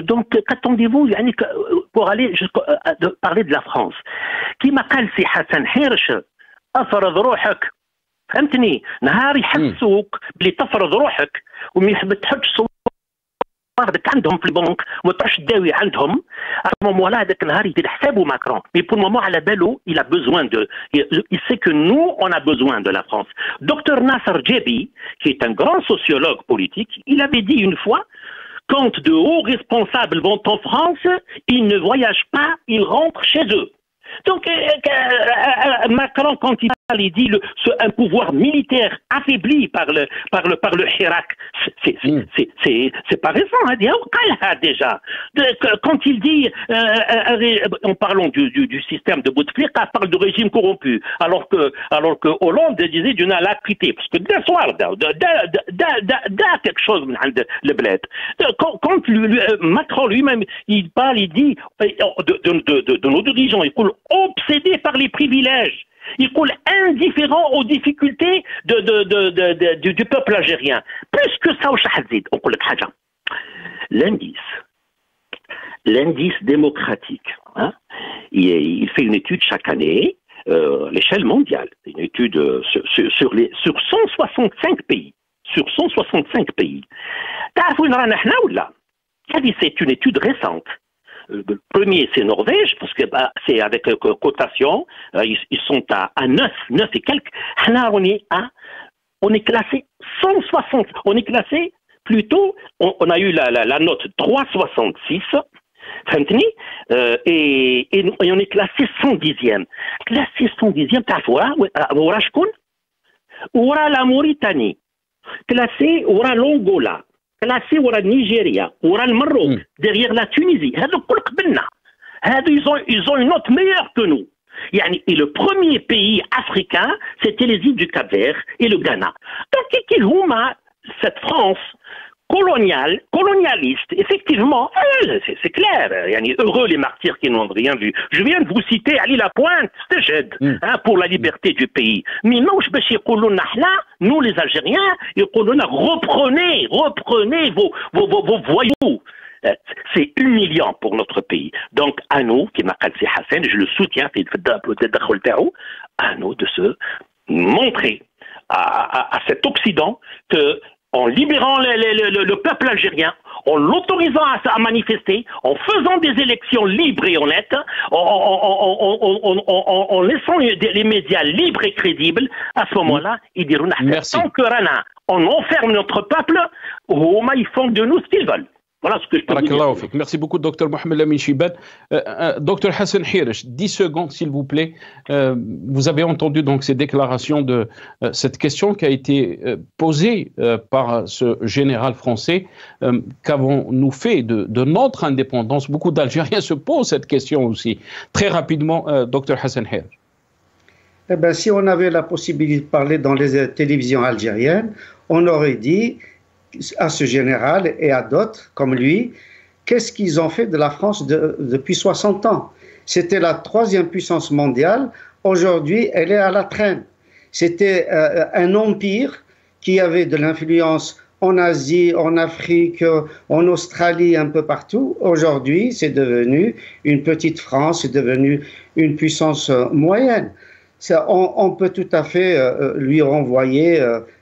C: Donc, qu'attendez-vous pour aller parler de la France? Qui m'a قال سي حسن حيرش افرض روحك فهمتني نهار يحسوك بلي تفرض روحك وما تحطش صوارك عندهم في البنك وما تروحش تداوي عندهم مولا هذاك النهار يدير حسابه ماكرون مي بور مومون على بالو il a besoin il sait que nous on a besoin de la France. Docteur Nasser Djebi, qui est un grand sociologue politique, il avait dit une fois: quand de hauts responsables vont en France, ils ne voyagent pas, ils rentrent chez eux. Donc, Macron, quand il parle, il dit un pouvoir militaire affaibli par le Hirak. C'est pas récent, hein, déjà. Quand il dit, en parlant du système de Bouteflika, parle de régime corrompu, alors que Hollande disait d'une alacrité, parce que d'un soir, quelque chose, le bled. Quand Macron lui-même, il parle, il dit, de nos dirigeants, il coule obsédé par les privilèges, il coule indifférent aux difficultés du peuple algérien. Plus que ça, on coule l'indice démocratique, hein, il fait une étude chaque année, l'échelle mondiale, une étude sur 165 pays. Sur 165 pays. C'est une étude récente. Le premier, c'est Norvège, parce que c'est avec cotation, ils sont à 9 et quelques. On est classé 160, on est classé plutôt, on a eu la note 366, et on est classé 110e. Classé 110e, t'as vu, la Mauritanie, classé, l'Angola, classé au Nigeria, au Maroc, derrière la Tunisie. Ils ont une note meilleure que nous. Et le premier pays africain, c'était les îles du Cap-Vert et le Ghana. Donc, cette France colonialiste, effectivement, c'est clair. Heureux les martyrs qui n'ont rien vu. Je viens de vous citer Ali Lapointe, pour la liberté du pays. Mais nous les Algériens, reprenez vos voyous. C'est humiliant pour notre pays. Donc, à nous, qui m'a dit Hassan, je le soutiens, à nous de se montrer à cet Occident que en libérant le peuple algérien, en l'autorisant à manifester, en faisant des élections libres et honnêtes, en laissant les médias libres et crédibles, à ce moment-là, ils diront tant que Rana, on enferme notre peuple, ils font de nous ce qu'ils veulent. Voilà ce que je peux vous dire.
A: Merci beaucoup, Dr Mohamed Lamine Chibane. Dr Hassan Hirish, 10 secondes, s'il vous plaît. Vous avez entendu donc ces déclarations de cette question qui a été posée par ce général français. Qu'avons-nous fait de notre indépendance? Beaucoup d'Algériens se posent cette question aussi. Très rapidement, Dr Hassan Hirish.
B: Eh bien, si on avait la possibilité de parler dans les télévisions algériennes, on aurait dit à ce général et à d'autres comme lui, qu'est-ce qu'ils ont fait de la France depuis 60 ans? C'était la 3e puissance mondiale, aujourd'hui elle est à la traîne. C'était un empire qui avait de l'influence en Asie, en Afrique, en Australie, un peu partout. Aujourd'hui, c'est devenu une petite France, c'est devenu une puissance moyenne. On peut tout à fait lui renvoyer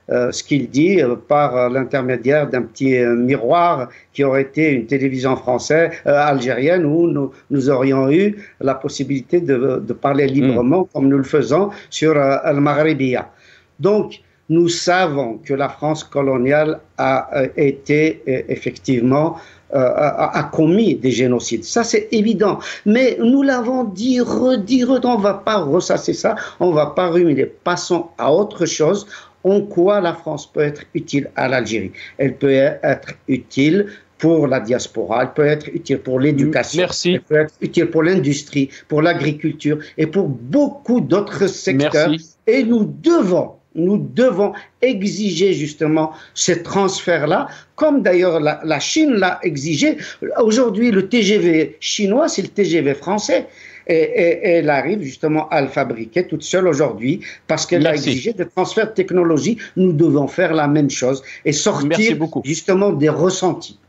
B: ce qu'il dit par l'intermédiaire d'un petit miroir qui aurait été une télévision française, algérienne, où nous aurions eu la possibilité de parler librement comme nous le faisons sur Al-Maghribiya. Donc, nous savons que la France coloniale a été effectivement a commis des génocides. Ça, c'est évident. Mais nous l'avons dit, redit, on ne va pas ressasser ça, on ne va pas ruminer. Passons à autre chose. En quoi la France peut être utile à l'Algérie? Elle peut être utile pour la diaspora, elle peut être utile pour l'éducation, elle peut être utile pour l'industrie, pour l'agriculture et pour beaucoup d'autres secteurs. Et nous devons exiger justement ces transferts-là, comme d'ailleurs la Chine l'a exigé. Aujourd'hui, le TGV chinois, c'est le TGV français. Et elle arrive justement à le fabriquer toute seule aujourd'hui parce qu'elle a exigé des transferts de technologie. Nous devons faire la même chose et sortir justement des ressentis.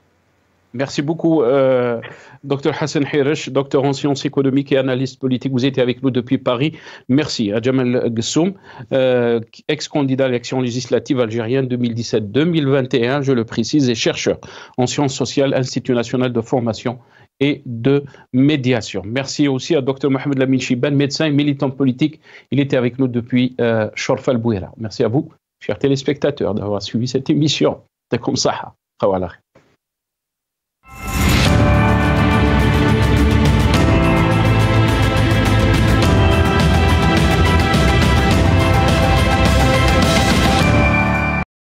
A: Merci beaucoup, Dr Hassan Hirish, docteur en sciences économiques et analyste politique. Vous étiez avec nous depuis Paris. Merci à Jamal Gessoum, ex-candidat à l'élection législative algérienne 2017-2021, je le précise, et chercheur en sciences sociales, Institut national de formation et de médiation. Merci aussi à Dr Mohamed Lamine Chibane, médecin et militant politique. Il était avec nous depuis Chorf al-Bouira. Merci à vous, chers téléspectateurs, d'avoir suivi cette émission. Takoum Saha.